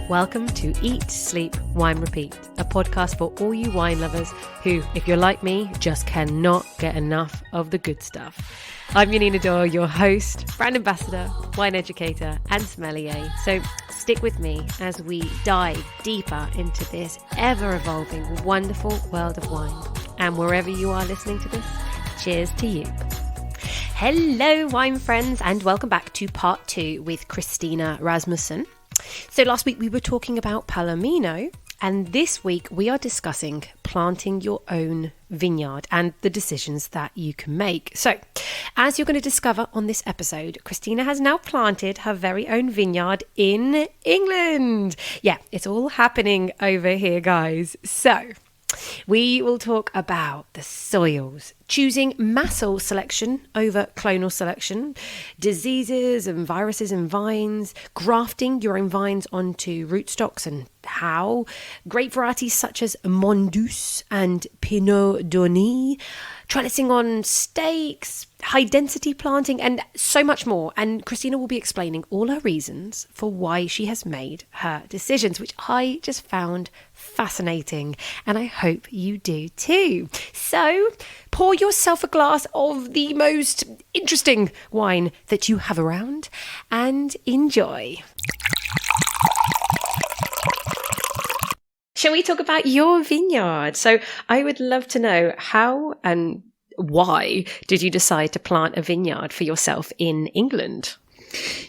Welcome to Eat, Sleep, Wine, Repeat, a podcast for all you wine lovers who, if you're like me, just cannot get enough of the good stuff. I'm Yanina Dore, your host, brand ambassador, wine educator, and sommelier. So stick with me as we dive deeper into this ever-evolving, wonderful world of wine. And wherever you are listening to this, cheers to you. Hello, wine friends, and welcome back to part 2 with Christina Rasmussen. So last week we were talking about Palomino, and this week we are discussing planting your own vineyard and the decisions that you can make. So, as you're going to discover on this episode, Christina has now planted her very own vineyard in England. Yeah, it's all happening over here, guys. So, we will talk about the soils, choosing Massal Selection over Clonal Selection, diseases and viruses in vines, grafting your own vines onto rootstocks and how, grape varieties such as Mondeuse and Pineau, trellising on stakes, high density planting, and so much more. And Christina will be explaining all her reasons for why she has made her decisions, which I just found fascinating. And I hope you do too. So pour yourself a glass of the most interesting wine that you have around and enjoy. Shall we talk about your vineyard? So I would love to know how and why did you decide to plant a vineyard for yourself in England?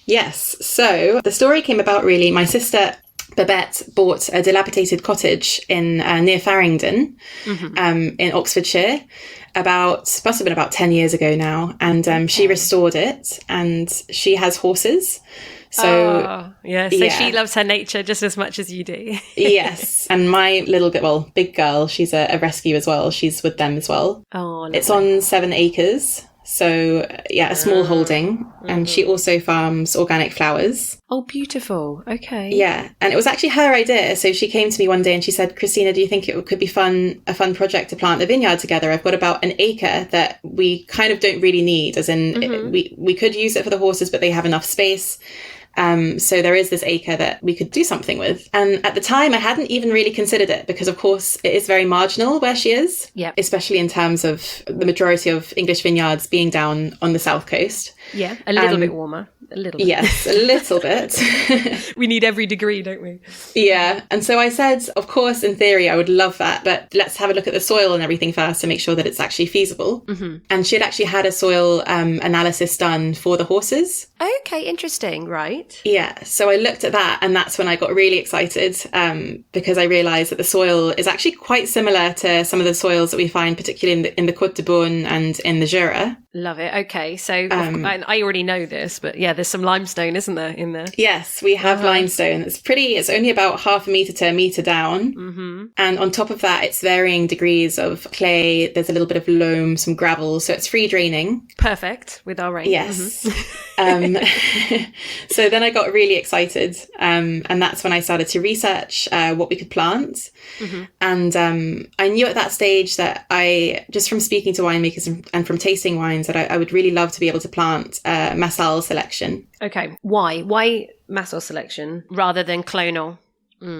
Yes. So the story came about really, my sister Babette bought a dilapidated cottage in near Farringdon in Oxfordshire must have been about 10 years ago now. And she restored it, and she has horses. So she loves her nature just as much as you do. Yes. And my big girl, she's a rescue as well. She's with them as well. Oh, lovely. It's on 7 acres. So a small holding. And she also farms organic flowers. Oh, beautiful. Okay. Yeah. And it was actually her idea. So she came to me one day and she said, Christina, do you think it could be a fun project to plant a vineyard together? I've got about an acre that we kind of don't really need, as in we could use it for the horses, but they have enough space. So there is this acre that we could do something with. And at the time, I hadn't even really considered it because, of course, it is very marginal where she is, especially in terms of the majority of English vineyards being down on the south coast. Yeah, a little bit warmer. A little bit. Yes, a little bit. We need every degree, don't we? Yeah. And so I said, of course, in theory, I would love that, but let's have a look at the soil and everything first to make sure that it's actually feasible. And she had actually had a soil analysis done for the horses. Okay, interesting, right? Yeah. So I looked at that, and that's when I got really excited because I realised that the soil is actually quite similar to some of the soils that we find, particularly in the Côte de Beaune and in the Jura. Love it. Okay. So I already know this, but yeah, there's some limestone, isn't there, in there? Yes, we have limestone. It's only about half a metre to a metre down. And on top of that, it's varying degrees of clay. There's a little bit of loam, some gravel. So it's free draining. Perfect with our rain. Yes. So then I got really excited. And that's when I started to research what we could plant. And I knew at that stage that just from speaking to winemakers and from tasting wines, that I would really love to be able to plant Massal Selection. Okay. Why? Why Massal Selection rather than Clonal?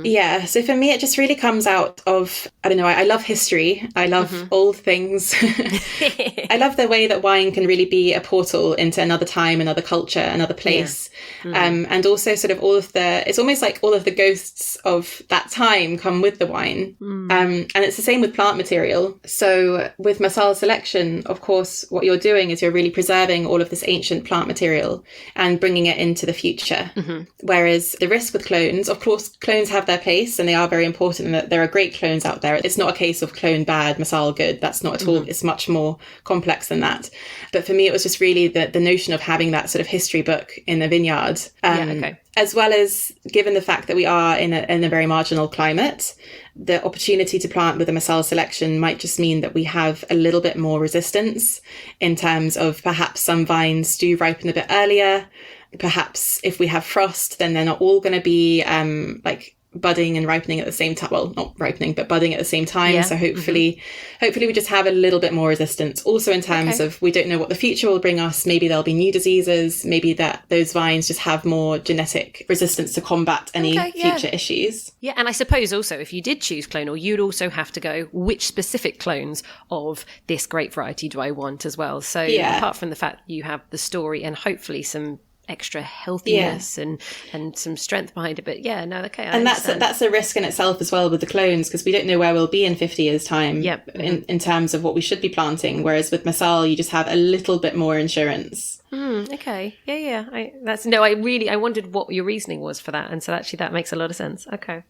Yeah, so for me, it just really comes out of, I don't know, I love history. I love old things. I love the way that wine can really be a portal into another time, another culture, another place. And also sort of it's almost like all of the ghosts of that time come with the wine. And it's the same with plant material. So with Massal Selection, of course, what you're doing is you're really preserving all of this ancient plant material and bringing it into the future. Whereas the risk with clones, of course, clones have their place and they are very important, and that there are great clones out there. It's not a case of clone bad, Massal good. That's not at all. It's much more complex than that. But for me, it was just really the notion of having that sort of history book in the vineyard. As well as, given the fact that we are in a very marginal climate, the opportunity to plant with a Massal Selection might just mean that we have a little bit more resistance in terms of perhaps some vines do ripen a bit earlier. Perhaps if we have frost, then they're not all going to be budding and ripening at the same time. Well, not ripening, but budding at the same time. Yeah. So hopefully we just have a little bit more resistance. Also in terms of, we don't know what the future will bring us. Maybe there'll be new diseases. Maybe that those vines just have more genetic resistance to combat any future issues. Yeah, and I suppose also if you did choose clonal, you'd also have to go, which specific clones of this grape variety do I want as well? So apart from the fact you have the story and hopefully some extra healthiness and some strength behind it, but that's a risk in itself as well with the clones, because we don't know where we'll be in 50 years time in terms of what we should be planting, whereas with Massal you just have a little bit more insurance. Okay. Yeah. I wondered what your reasoning was for that. And so actually that makes a lot of sense. Okay.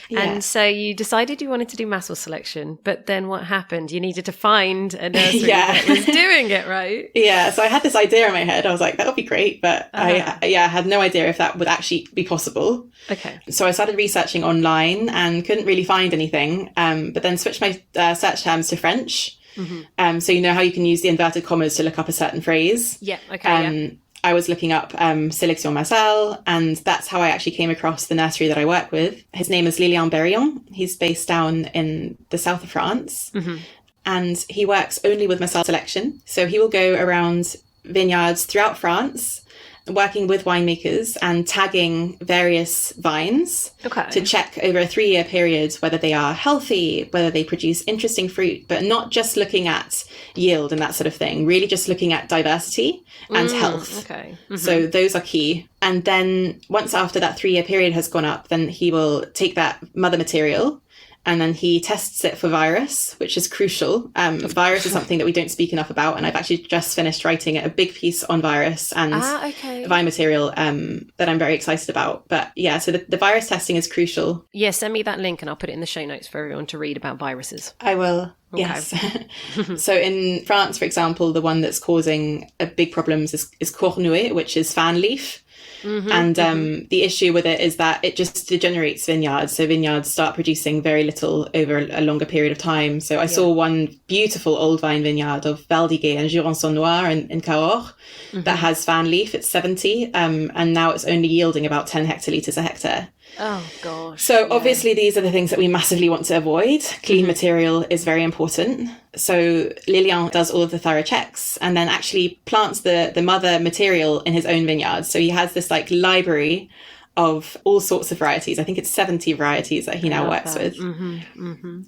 Yeah. And so you decided you wanted to do Massal Selection, but then what happened? You needed to find a nursery that was doing it, right? Yeah. So I had this idea in my head. I was like, that would be great. But I had no idea if that would actually be possible. Okay. So I started researching online and couldn't really find anything. But then switched my search terms to French. So you know how you can use the inverted commas to look up a certain phrase? Yeah, okay, I was looking up Selection Massal, and that's how I actually came across the nursery that I work with. His name is Lilian Berrillon. He's based down in the south of France, and he works only with Massal Selection. So he will go around vineyards throughout France, working with winemakers and tagging various vines to check over a 3-year period whether they are healthy, whether they produce interesting fruit, but not just looking at yield and that sort of thing, really just looking at diversity and health. So those are key. And then once after that 3-year period has gone up, then he will take that mother material and then he tests it for virus, which is crucial. Virus is something that we don't speak enough about. And I've actually just finished writing a big piece on virus and vine material that I'm very excited about. But yeah, so the virus testing is crucial. Yeah, send me that link and I'll put it in the show notes for everyone to read about viruses. I will. Okay. Yes. So in France, for example, the one that's causing big problems is cornouet, which is fan leaf. And the issue with it is that it just degenerates vineyards. So vineyards start producing very little over a longer period of time. So I saw one beautiful old vine vineyard of Valdiguet and Jurançon-Noir in Cahors that has fan leaf. It's 70 and now it's only yielding about 10 hectolitres a hectare. Oh, gosh. So obviously these are the things that we massively want to avoid. Clean material is very important. So Lilian does all of the thorough checks and then actually plants the mother material in his own vineyard. So he has this like library of all sorts of varieties. I think it's 70 varieties that he now works with.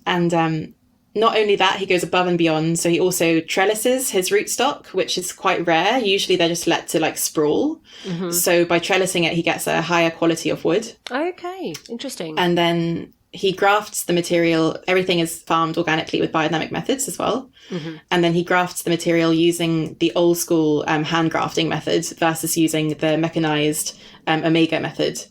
And not only that, he goes above and beyond. So he also trellises his rootstock, which is quite rare. Usually they're just let to like sprawl. So by trellising it, he gets a higher quality of wood. Okay, interesting. And then he grafts the material. Everything is farmed organically with biodynamic methods as well. And then he grafts the material using the old school hand grafting method versus using the mechanized Omega method.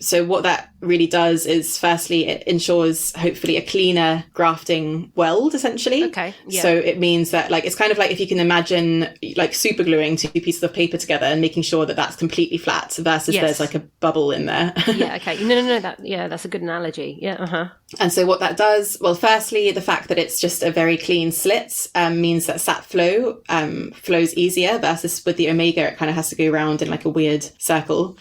So what that really does is, firstly, it ensures hopefully a cleaner grafting weld, essentially. Okay. Yeah. So it means that, like, it's kind of like if you can imagine like super gluing 2 pieces of paper together and making sure that that's completely flat versus there's like a bubble in there. Yeah. Okay. No. That's a good analogy. Yeah. And so what that does, well, firstly, the fact that it's just a very clean slit means that sap flow flows easier versus with the Omega, it kind of has to go around in like a weird circle.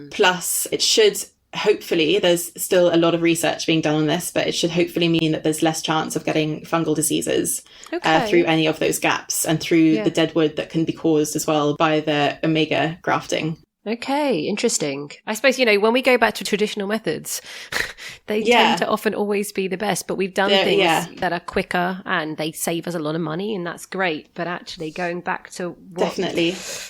Plus, it should hopefully, there's still a lot of research being done on this, but it should hopefully mean that there's less chance of getting fungal diseases through any of those gaps and through the dead wood that can be caused as well by the Omega grafting. Okay, interesting. I suppose, when we go back to traditional methods, they tend to often always be the best, but we've done things that are quicker and they save us a lot of money, and that's great. But actually going back to what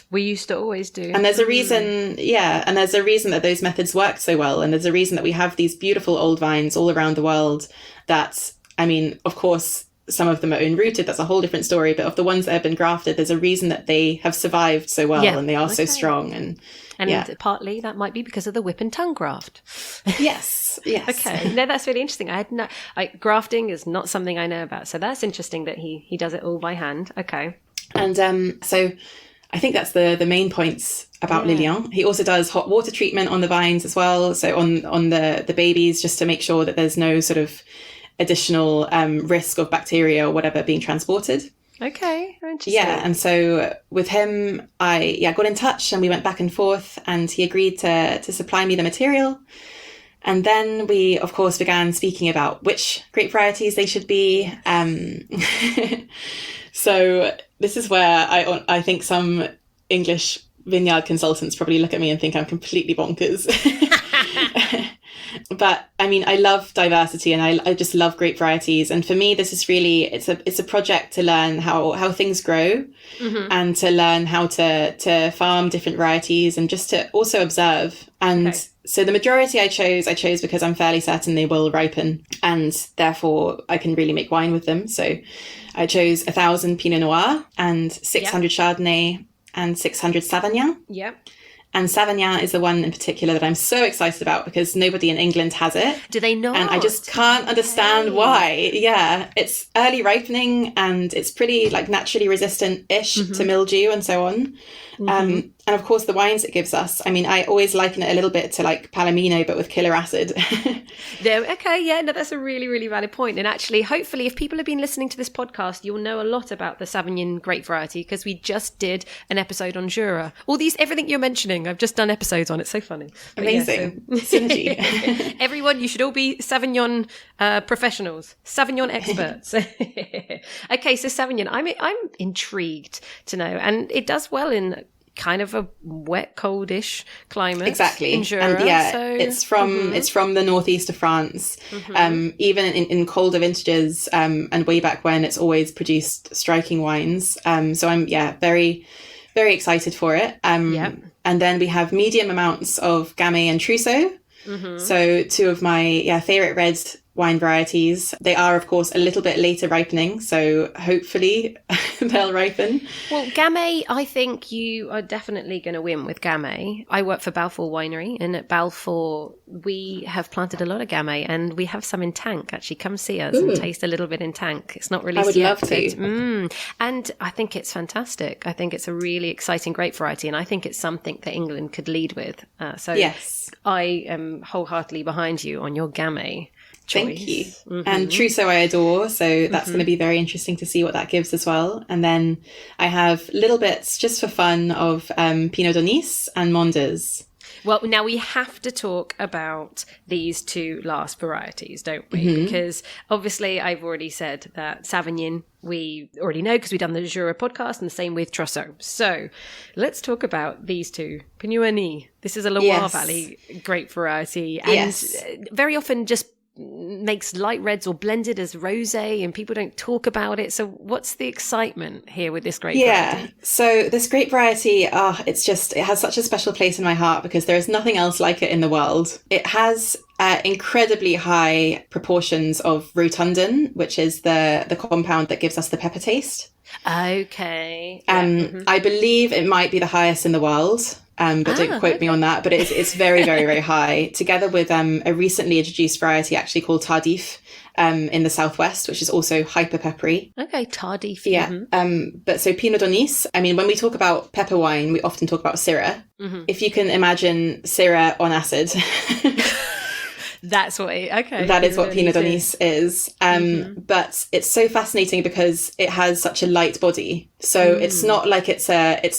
we used to always do. And there's a reason, that those methods work so well. And there's a reason that we have these beautiful old vines all around the world that, I mean, of course, some of them are own-rooted, that's a whole different story. But of the ones that have been grafted, there's a reason that they have survived so well and they are so strong. And partly that might be because of the whip and tongue graft. Yes. Okay. No, that's really interesting. Grafting is not something I know about. So that's interesting that he does it all by hand. Okay. And so I think that's the main points about Lilian. He also does hot water treatment on the vines as well. So on the babies, just to make sure that there's no sort of additional risk of bacteria or whatever being transported. Okay, interesting. Yeah, and so with him, I got in touch and we went back and forth, and he agreed to supply me the material. And then we, of course, began speaking about which grape varieties they should be. So this is where I think some English vineyard consultants probably look at me and think I'm completely bonkers. But I mean, I love diversity, and I just love grape varieties. And for me, this is really, it's a project to learn how things grow, and to learn how to farm different varieties, and just to also observe. And so the majority I chose because I'm fairly certain they will ripen, and therefore I can really make wine with them. So I chose 1,000 Pinot Noir and 600 Chardonnay and 600 Sauvignon. Yep. And Sauvignon is the one in particular that I'm so excited about because nobody in England has it. Do they not? And I just can't understand why. Yeah, it's early ripening and it's pretty like naturally resistant-ish to mildew and so on. And of course, the wines it gives us. I mean, I always liken it a little bit to like Palomino, but with killer acid. That's a really, really valid point. And actually, hopefully, if people have been listening to this podcast, you'll know a lot about the Sauvignon grape variety because we just did an episode on Jura. Everything you're mentioning, I've just done episodes on. It's so funny. Amazing. Synergy. Everyone, you should all be Sauvignon professionals, Sauvignon experts. Okay, so Sauvignon, I'm intrigued to know. And it does well in kind of a wet, coldish climate. Exactly. In Jura. And it's from the northeast of France. Even in colder vintages and way back when, it's always produced striking wines. So I'm very, very excited for it. And then we have medium amounts of Gamay and Trousseau. So two of my favorite red wine varieties. They are, of course, a little bit later ripening, so hopefully they'll ripen. Well, Gamay, I think you are definitely going to win with Gamay. I work for Balfour Winery, and at Balfour we have planted a lot of Gamay, and we have some in tank. Actually, come see us and taste a little bit in tank. It's not released yet. I would love to. And I think it's fantastic. I think it's a really exciting grape variety, and I think it's something that England could lead with. Yes, I am wholeheartedly behind you on your Gamay choice. Thank you. And Trousseau I adore, so that's going to be very interesting to see what that gives as well. And then I have little bits just for fun of Pinot de Nice and Mondeuse. Well, now we have to talk about these two last varieties, don't we? Because obviously I've already said that Sauvignon we already know because we've done the Jura podcast, and the same with Trousseau. So let's talk about these two. Pineau Nis. This is a Loire Valley grape variety, and very often just makes light reds or blended as rosé, and people don't talk about it. So what's the excitement here with this grape variety? So this grape variety, it has such a special place in my heart because there is nothing else like it in the world. It has incredibly high proportions of rotundin, which is the compound that gives us the pepper taste. Okay. I believe it might be the highest in the world. But don't quote me on that. But it's very, very, very high, together with a recently introduced variety actually called Tardif in the southwest, which is also hyper peppery. Okay, Tardif. Yeah. But so Pinot de Nice, I mean, when we talk about pepper wine, we often talk about Syrah. If you can imagine Syrah on acid. That's what that is what Pinot de Nice is. But it's so fascinating because it has such a light body. So it's not like it's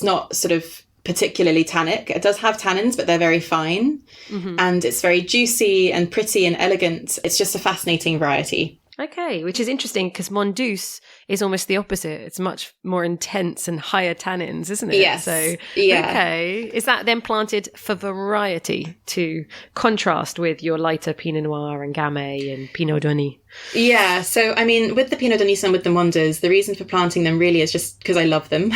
not sort of particularly tannic. It does have tannins, but they're very fine. And it's very juicy and pretty and elegant. It's just a fascinating variety. Okay, which is interesting because Mondeuse is almost the opposite. It's much more intense and higher tannins, isn't it? Yes. So, okay. Is that then planted for variety to contrast with your lighter Pinot Noir and Gamay and Pinot de Nice? Yeah, so I mean, with the Pinot de Nice and with the Mondeuse, the reason for planting them really is just because I love them.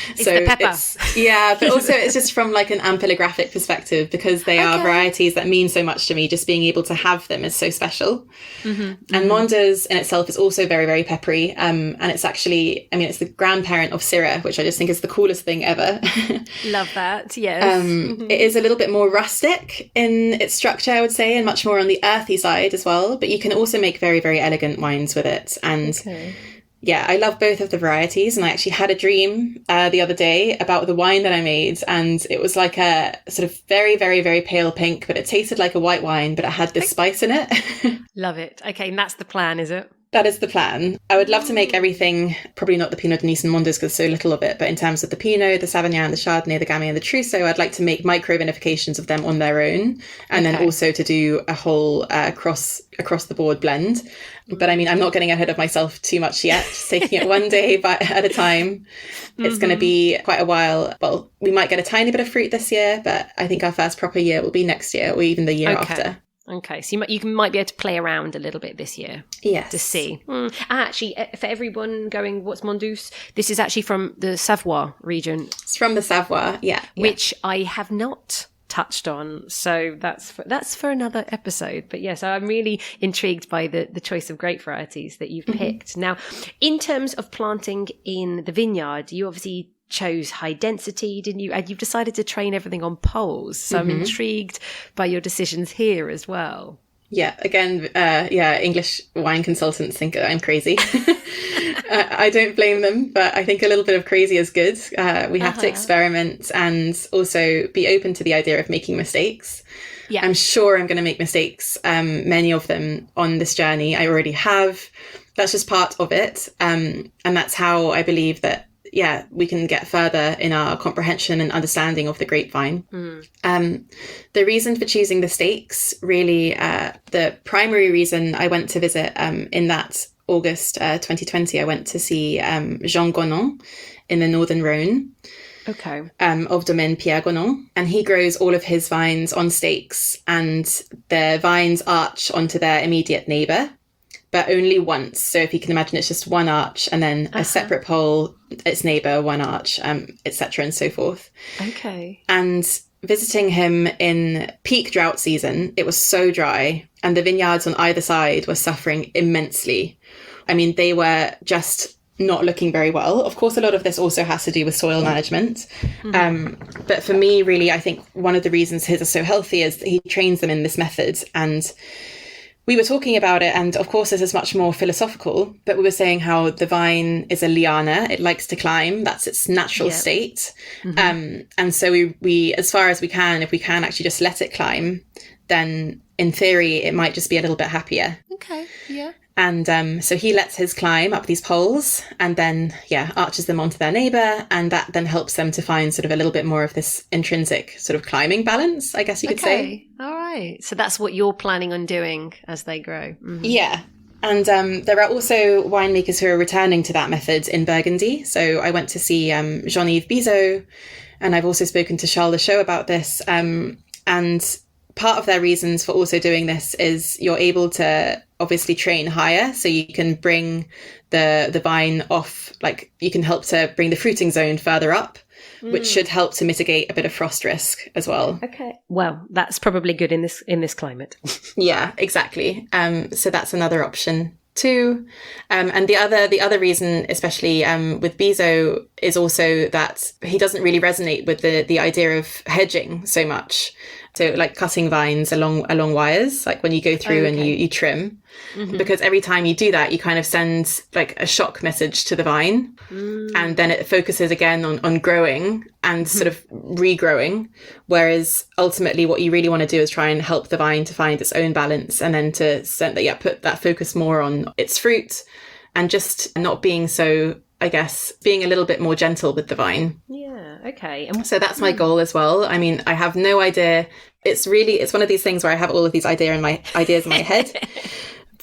It's the pepper. But also it's just from like an ampelographic perspective because they are varieties that mean so much to me. Just being able to have them is so special. And Mondeuse in itself is also very, very peppery. And it's actually, I mean, it's the grandparent of Syrah, which I just think is the coolest thing ever. Love that, yes. It is a little bit more rustic in its structure, I would say, and much more on the earthy side as well. But you can also make very, very elegant wines with it. And I love both of the varieties. And I actually had a dream the other day about the wine that I made. And it was like a sort of very, very, very pale pink, but it tasted like a white wine, but it had this spice in it. Love it. Okay, and that's the plan, is it? That is the plan. I would love to make everything, probably not the Pinot de Nice and Mondeuse because so little of it, but in terms of the Pinot, the Sauvignon, the Chardonnay, the Gamay and the Trousseau, I'd like to make micro vinifications of them on their own, and then also to do a whole across the board blend. But I mean, I'm not getting ahead of myself too much yet, just taking it one day at a time. It's going to be quite a while. Well, we might get a tiny bit of fruit this year, but I think our first proper year will be next year or even the year after. Okay, so you might be able to play around a little bit this year. Yes. To see. Actually, for everyone going, what's Mondeuse? This is actually from the Savoie region. It's from the Savoie, yeah. Which I have not touched on. So that's for another episode. But yes, I'm really intrigued by the choice of grape varieties that you've picked. Now, in terms of planting in the vineyard, you obviously chose high density, didn't you? And you've decided to train everything on poles. So I'm intrigued by your decisions here as well. Yeah, again, English wine consultants think I'm crazy. I don't blame them, but I think a little bit of crazy is good. We have to experiment and also be open to the idea of making mistakes. Yeah. I'm sure I'm going to make mistakes, many of them on this journey. I already have. That's just part of it. And that's how I believe that we can get further in our comprehension and understanding of the grapevine. The reason for choosing the stakes, really, the primary reason I went to visit in that August 2020, I went to see Jean Gonon in the Northern Rhône. Of Domaine Pierre Gonon. And he grows all of his vines on stakes, and the vines arch onto their immediate neighbour, but only once. So if you can imagine, it's just one arch and then a separate pole, its neighbour, one arch, etc. and so forth. Okay. And visiting him in peak drought season, it was so dry and the vineyards on either side were suffering immensely. I mean, they were just not looking very well. Of course, a lot of this also has to do with soil management. But for me, really, I think one of the reasons his are so healthy is that he trains them in this method. And we were talking about it, and of course this is much more philosophical, but we were saying how the vine is a liana. It likes to climb. That's its natural state. And so we, as far as we can, if we can actually just let it climb, then in theory, it might just be a little bit happier. Okay, yeah. And so he lets his climb up these poles and then, arches them onto their neighbour. And that then helps them to find sort of a little bit more of this intrinsic sort of climbing balance, I guess you could say. All right. So that's what you're planning on doing as they grow. Yeah. And there are also winemakers who are returning to that method in Burgundy. So I went to see Jean-Yves Bizot, and I've also spoken to Charles Le Chaux about this. And part of their reasons for also doing this is you're able to obviously train higher, so you can bring the vine off, like you can help to bring the fruiting zone further up, which should help to mitigate a bit of frost risk as well. Okay. Well, that's probably good in this climate. Yeah, exactly. So that's another option too. And the other reason, especially with Bizot, is also that he doesn't really resonate with the idea of hedging so much. So like cutting vines along wires, like when you go through and you trim, because every time you do that, you kind of send like a shock message to the vine, and then it focuses again on growing and sort of regrowing. Whereas ultimately what you really want to do is try and help the vine to find its own balance, and then to put that focus more on its fruit and just not being so, I guess, being a little bit more gentle with the vine. Yeah, okay. And so that's my goal as well. I mean, I have no idea. It's one of these things where I have all of these ideas in my head.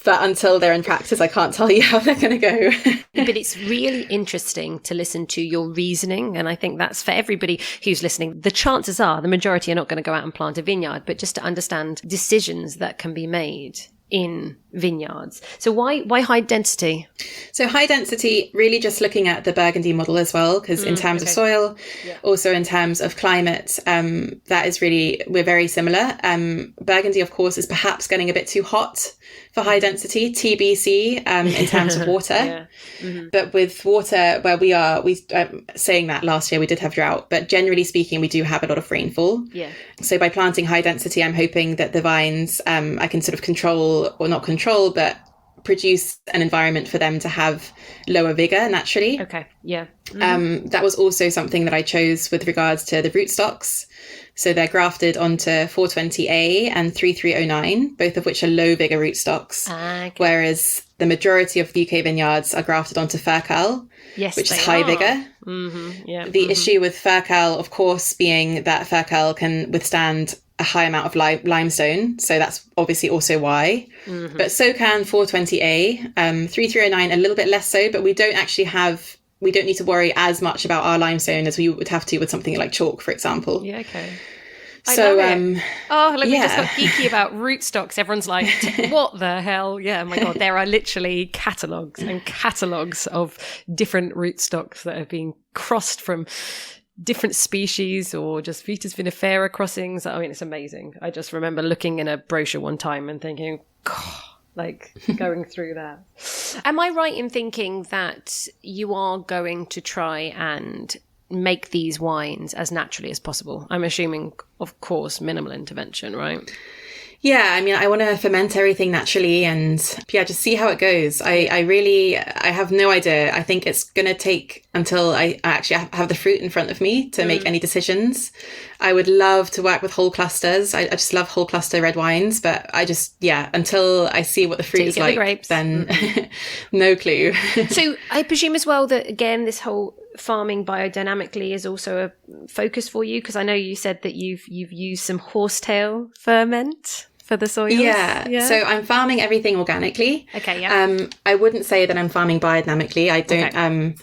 But until they're in practice, I can't tell you how they're going to go. But it's really interesting to listen to your reasoning. And I think that's for everybody who's listening. The chances are the majority are not going to go out and plant a vineyard, but just to understand decisions that can be made in vineyards. So why high density? So high density, really just looking at the Burgundy model as well, because in terms of soil, also in terms of climate, that is really, we're very similar. Burgundy, of course, is perhaps getting a bit too hot for high density, TBC, in terms of water. But with water where we are, saying that last year we did have drought, but generally speaking, we do have a lot of rainfall. Yeah. So by planting high density, I'm hoping that the vines, I can sort of control, or not control, but produce an environment for them to have lower vigor naturally. Okay, yeah. That was also something that I chose with regards to the rootstocks. So they're grafted onto 420A and 3309, both of which are low vigor rootstocks. Whereas the majority of UK vineyards are grafted onto Furcal, which is high vigor. The issue with Furcal, of course, being that Furcal can withstand a high amount of limestone. So that's obviously also why. But so can 420A, 3309, a little bit less so, but we don't need to worry as much about our limestone as we would have to with something like chalk, for example. Yeah, okay. So, we just got geeky about rootstocks. Everyone's like, what the hell? Yeah, oh my God, there are literally catalogues and catalogues of different rootstocks that have been crossed from different species or just Vitis vinifera crossings. I mean, it's amazing. I just remember looking in a brochure one time and thinking, God, like going through that. Am I right in thinking that you are going to try and make these wines as naturally as possible? I'm assuming, of course, minimal intervention, right? Yeah, I mean, I want to ferment everything naturally and just see how it goes. I have no idea. I think it's going to take until I actually have the fruit in front of me to make any decisions. I would love to work with whole clusters. I just love whole cluster red wines, but until I see what the fruit is like, the then no clue. So I presume as well that, again, this whole farming biodynamically is also a focus for you, because I know you said that you've used some horsetail ferment for the soils. Yeah. So I'm farming everything organically. Okay, yeah. I wouldn't say that I'm farming biodynamically. I don't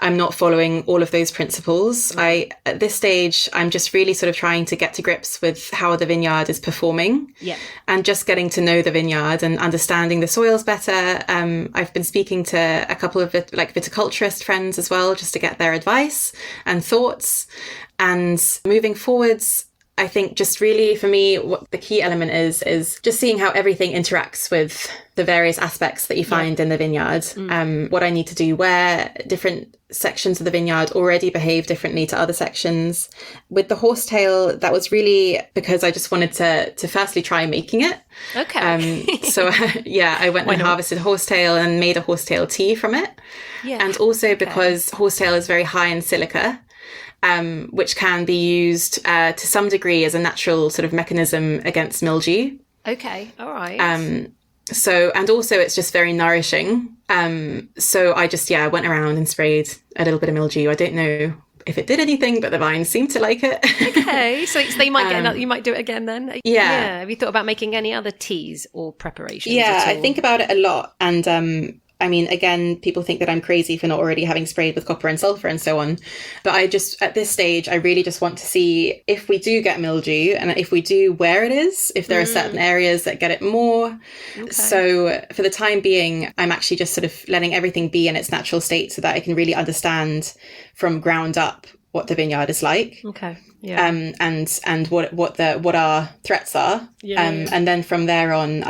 I'm not following all of those principles. At this stage, I'm just really sort of trying to get to grips with how the vineyard is performing. Yeah. And just getting to know the vineyard and understanding the soils better. I've been speaking to a couple of viticulturist friends as well, just to get their advice and thoughts. And moving forwards, I think just really for me, what the key element is just seeing how everything interacts with the various aspects that you find in the vineyard. What I need to do, where different sections of the vineyard already behave differently to other sections. With the horsetail, that was really because I just wanted to firstly try making it. Okay. I went and harvested horsetail and made a horsetail tea from it. Yeah. And also because horsetail is very high in silica. Which can be used to some degree as a natural sort of mechanism against mildew. Okay, all right. And also it's just very nourishing. So I just, went around and sprayed a little bit of mildew. I don't know if it did anything, but the vines seemed to like it. Okay, so you might do it again then? Yeah. Have you thought about making any other teas or preparations at all? I think about it a lot. And I mean, again, people think that I'm crazy for not already having sprayed with copper and sulfur and so on. But at this stage, I really just want to see if we do get mildew, and if we do, where it is, if there are certain areas that get it more. Okay. So for the time being, I'm actually just sort of letting everything be in its natural state so that I can really understand from ground up what the vineyard is like. Okay. Yeah. And what our threats are. Yeah. And then from there on,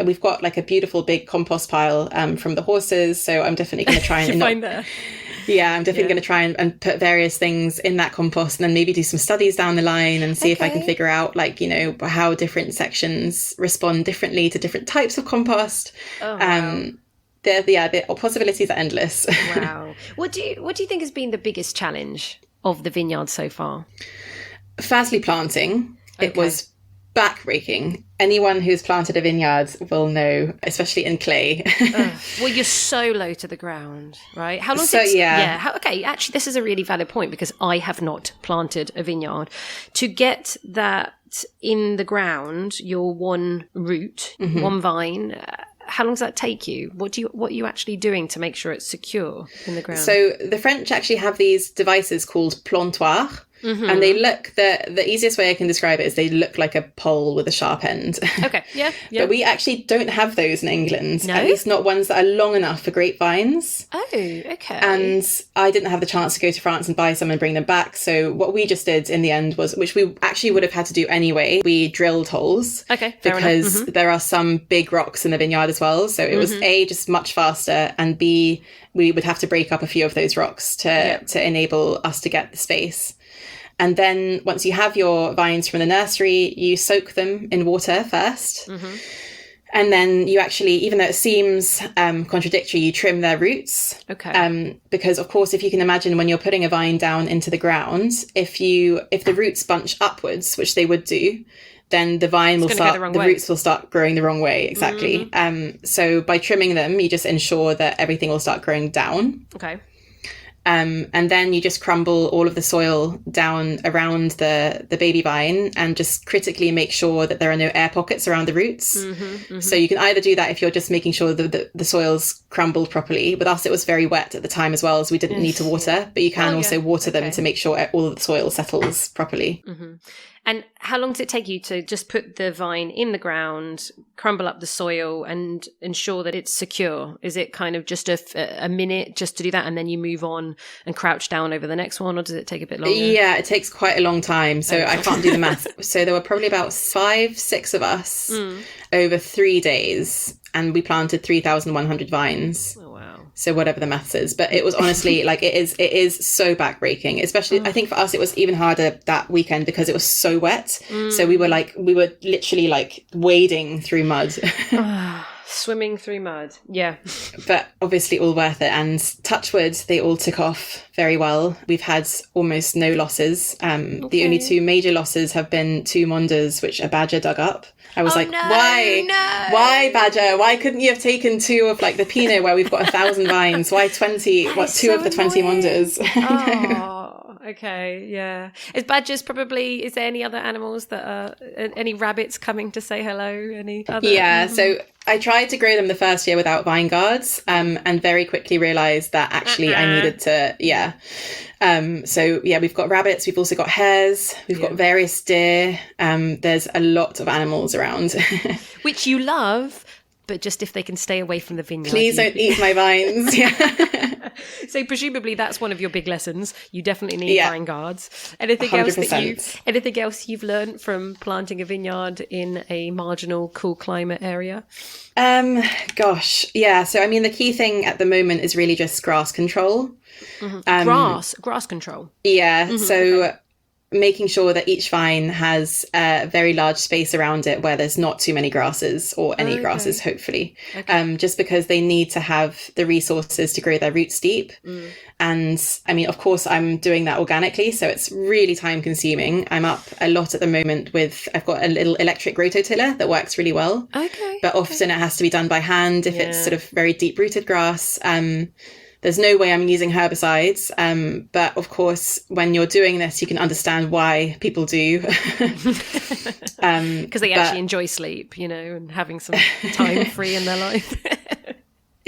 we've got like a beautiful big compost pile from the horses, so I'm definitely going to try and find that. Yeah, I'm definitely going to try and put various things in that compost, and then maybe do some studies down the line and see if I can figure out how different sections respond differently to different types of compost. Oh, wow. The possibilities are endless. Wow. What do you think has been the biggest challenge of the vineyard so far? Firstly, planting. Okay. It was backbreaking. Anyone who's planted a vineyard will know, especially in clay. Well, you're so low to the ground, right? How long? Actually, this is a really valid point, because I have not planted a vineyard. To get that in the ground, your one root, one vine. How long does that take you? What are you actually doing to make sure it's secure in the ground? So the French actually have these devices called plantoirs. And they look, the easiest way I can describe it is they look like a pole with a sharp end. Okay, yeah. But we actually don't have those in England. No? At least not ones that are long enough for grapevines. Oh, okay. And I didn't have the chance to go to France and buy some and bring them back. So what we just did in the end was, which we actually would have had to do anyway, we drilled holes. Okay, fair because enough. There are some big rocks in the vineyard as well. So it was A, just much faster, and B, we would have to break up a few of those rocks to enable us to get the space. And then once you have your vines from the nursery, you soak them in water first. And then you actually, even though it seems contradictory, you trim their roots. Okay. Because, of course, if you can imagine when you're putting a vine down into the ground, if the roots bunch upwards, which they would do, then the vine will start, the way. roots will start growing the wrong way. Exactly. So by trimming them, you just ensure that everything will start growing down. Okay. And then you just crumble all of the soil down around the baby vine and just critically make sure that there are no air pockets around the roots. So you can either do that if you're just making sure that the soil's crumbled properly. With us, it was very wet at the time as well, so we didn't need to water, but you can also water them to make sure all of the soil settles properly. And how long does it take you to just put the vine in the ground, crumble up the soil and ensure that it's secure? Is it kind of just a minute just to do that and then you move on and crouch down over the next one, or does it take a bit longer? Yeah, it takes quite a long time. So I can't do the math. So there were probably about 5-6 of us over 3 days, and we planted 3,100 vines. Oh, wow. So whatever the maths is, but it was honestly like it is so backbreaking, especially I think for us it was even harder that weekend because it was so wet. So we were literally like wading through mud. Swimming through mud. Yeah. But obviously all worth it, and touch wood, they all took off very well. We've had almost no losses. The only 2 major losses have been 2 Mondeuse which a badger dug up. I was why badger? Why couldn't you have taken 2 of like the Pineau where we've got 1,000 vines? Why 20? What, 2 of the 20 Mondeuse? Oh, okay, yeah. Is there any other animals that are, any rabbits coming to say hello? Any other? Yeah, so I tried to grow them the first year without vine guards, and very quickly realised that actually I needed to, so we've got rabbits, we've also got hares, we've got various deer. There's a lot of animals around. Which you love, but just if they can stay away from the vineyard. Please don't eat my vines. So presumably that's one of your big lessons. You definitely need vine guards. Anything 100%. Anything else you've learned from planting a vineyard in a marginal cool climate area? So I mean the key thing at the moment is really just grass control. Grass control. Making sure that each vine has a very large space around it where there's not too many grasses or any grasses, hopefully. Just because they need to have the resources to grow their roots deep. And I mean, of course, I'm doing that organically, so it's really time consuming. I'm up a lot at the moment I've got a little electric rototiller that works really well. But often it has to be done by hand if it's sort of very deep rooted grass. There's no way I'm using herbicides, but of course, when you're doing this, you can understand why people do. Because they actually enjoy sleep, and having some time free in their life.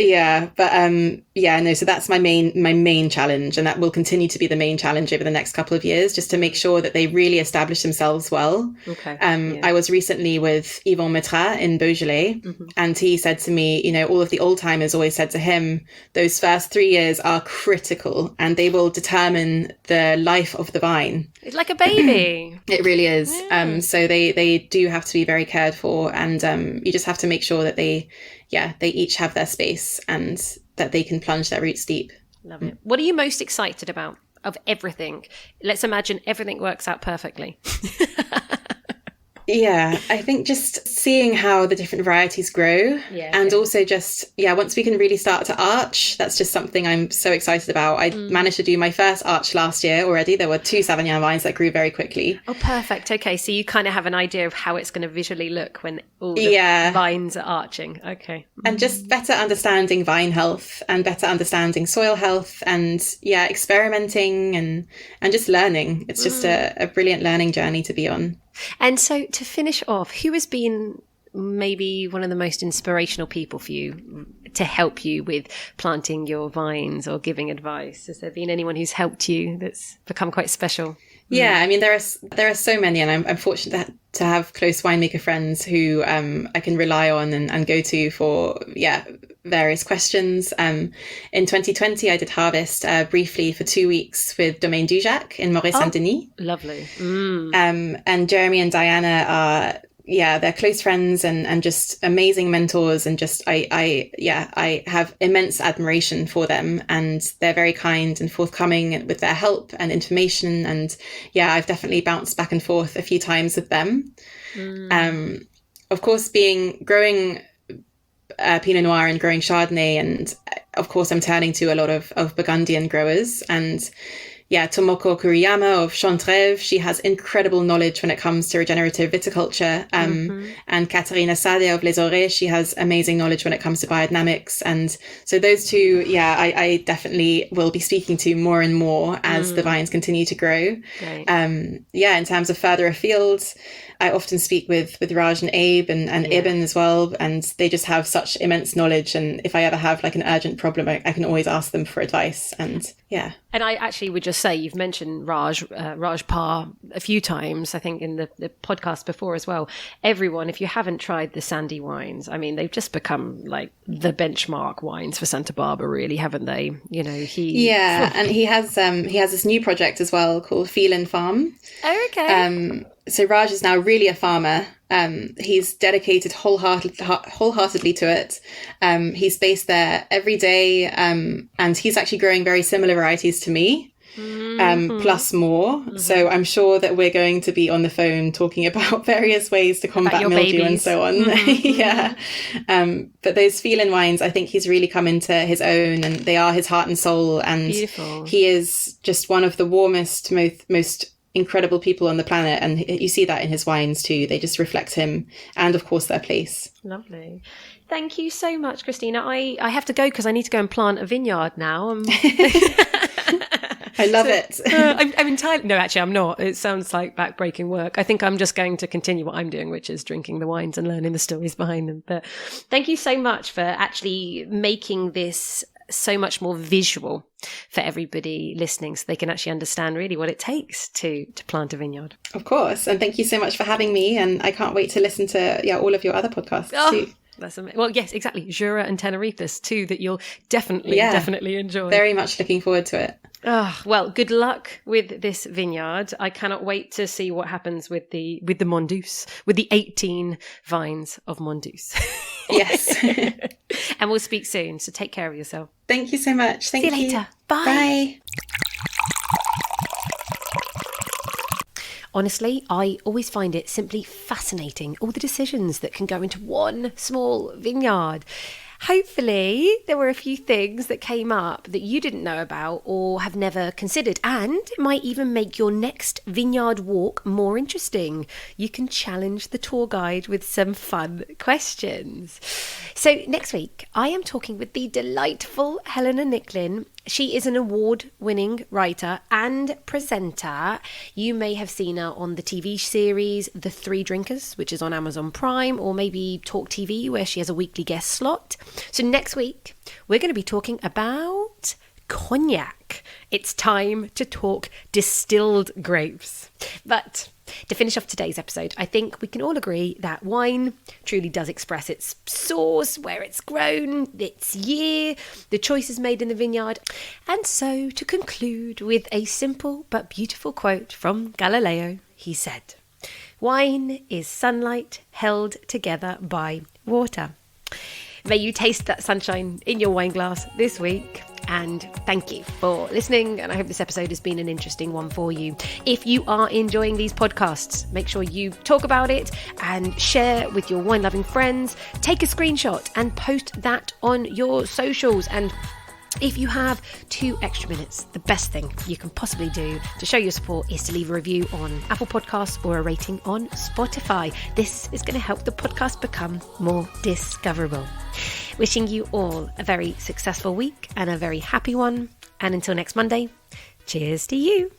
So that's my main challenge, and that will continue to be the main challenge over the next couple of years, just to make sure that they really establish themselves well. I was recently with Yvon Metrat in Beaujolais, and he said to me, all of the old timers always said to him, those first 3 years are critical and they will determine the life of the vine. It's like a baby. It really is. So they do have to be very cared for, and you just have to make sure that they each have their space and that they can plunge their roots deep. Love it. What are you most excited about of everything? Let's imagine everything works out perfectly. I think just seeing how the different varieties grow and also just, once we can really start to arch, that's just something I'm so excited about. I managed to do my first arch last year already. There were 2 Savagnin vines that grew very quickly. Oh, perfect. Okay, so you kind of have an idea of how it's going to visually look when all the vines are arching. Okay. And just better understanding vine health and better understanding soil health and, experimenting and just learning. It's just a brilliant learning journey to be on. And so to finish off, who has been maybe one of the most inspirational people for you to help you with planting your vines or giving advice? Has there been anyone who's helped you that's become quite special? Yeah, I mean, there are so many, and I'm fortunate to have close winemaker friends who I can rely on and go to for, various questions. In 2020, I did harvest briefly for 2 weeks with Domaine Dujac in Moret-Saint-Denis. Lovely. And Jeremy and Diana are, they're close friends and just amazing mentors. And just, I have immense admiration for them, and they're very kind and forthcoming with their help and information. And I've definitely bounced back and forth a few times with them. Of course, growing Pinot Noir and growing Chardonnay, and of course I'm turning to a lot of Burgundian growers, and Tomoko Kuriyama of Chantrève. She has incredible knowledge when it comes to regenerative viticulture. And Katerina Sade of Les Aurets, she has amazing knowledge when it comes to biodynamics. And so those two, I definitely will be speaking to more and more as the vines continue to grow. Right. In terms of further afield, I often speak with Raj and Abe and Ibn as well, and they just have such immense knowledge. And if I ever have like an urgent problem, I can always ask them for advice. And And I actually would just say, you've mentioned Raj Parr a few times, I think in the podcast before as well. Everyone, if you haven't tried the Sandy wines, I mean, they've just become like the benchmark wines for Santa Barbara, really, haven't they? You know, and he has this new project as well called Phelan Farm. Oh, okay. So Raj is now really a farmer. He's dedicated wholeheartedly to it. He's based there every day, and he's actually growing very similar varieties to me, plus more. So I'm sure that we're going to be on the phone talking about various ways to combat mildew and so on. But those Phelan wines, I think he's really come into his own, and they are his heart and soul. And beautiful. He is just one of the warmest, most incredible people on the planet, and you see that in his wines too. They just reflect him and of course their place. Lovely. Thank you so much, Christina. I have to go because I need to go and plant a vineyard now. I love it. I'm entirely... No, actually, I'm not. It sounds like backbreaking work. I think I'm just going to continue what I'm doing, which is drinking the wines and learning the stories behind them. But thank you so much for actually making this so much more visual for everybody listening, so they can actually understand really what it takes to plant a vineyard. Of course. And thank you so much for having me. And I can't wait to listen to all of your other podcasts too. That's amazing. Well, yes, exactly. Jura and Tenerife's too, that you'll definitely enjoy. Very much looking forward to it. Oh, well, good luck with this vineyard. I cannot wait to see what happens with the Mondeuse, with the 18 vines of Mondeuse. Yes. And we'll speak soon. So take care of yourself. Thank you so much. See you later. Bye. Bye. Honestly, I always find it simply fascinating, all the decisions that can go into one small vineyard. Hopefully, there were a few things that came up that you didn't know about or have never considered, and it might even make your next vineyard walk more interesting. You can challenge the tour guide with some fun questions. So next week, I am talking with the delightful Helena Nicklin. She is an award-winning writer and presenter. You may have seen her on the TV series The Three Drinkers, which is on Amazon Prime, or maybe Talk TV, where she has a weekly guest slot. So next week, we're going to be talking about cognac. It's time to talk distilled grapes. But to finish off today's episode, I think we can all agree that wine truly does express its source, where it's grown, its year, the choices made in the vineyard. And so to conclude with a simple but beautiful quote from Galileo, he said, "Wine is sunlight held together by water." May you taste that sunshine in your wine glass this week. And thank you for listening. And I hope this episode has been an interesting one for you. If you are enjoying these podcasts, make sure you talk about it and share with your wine-loving friends. Take a screenshot and post that on your socials. And if you have 2 extra minutes, the best thing you can possibly do to show your support is to leave a review on Apple Podcasts or a rating on Spotify. This is going to help the podcast become more discoverable. Wishing you all a very successful week and a very happy one. And until next Monday, cheers to you.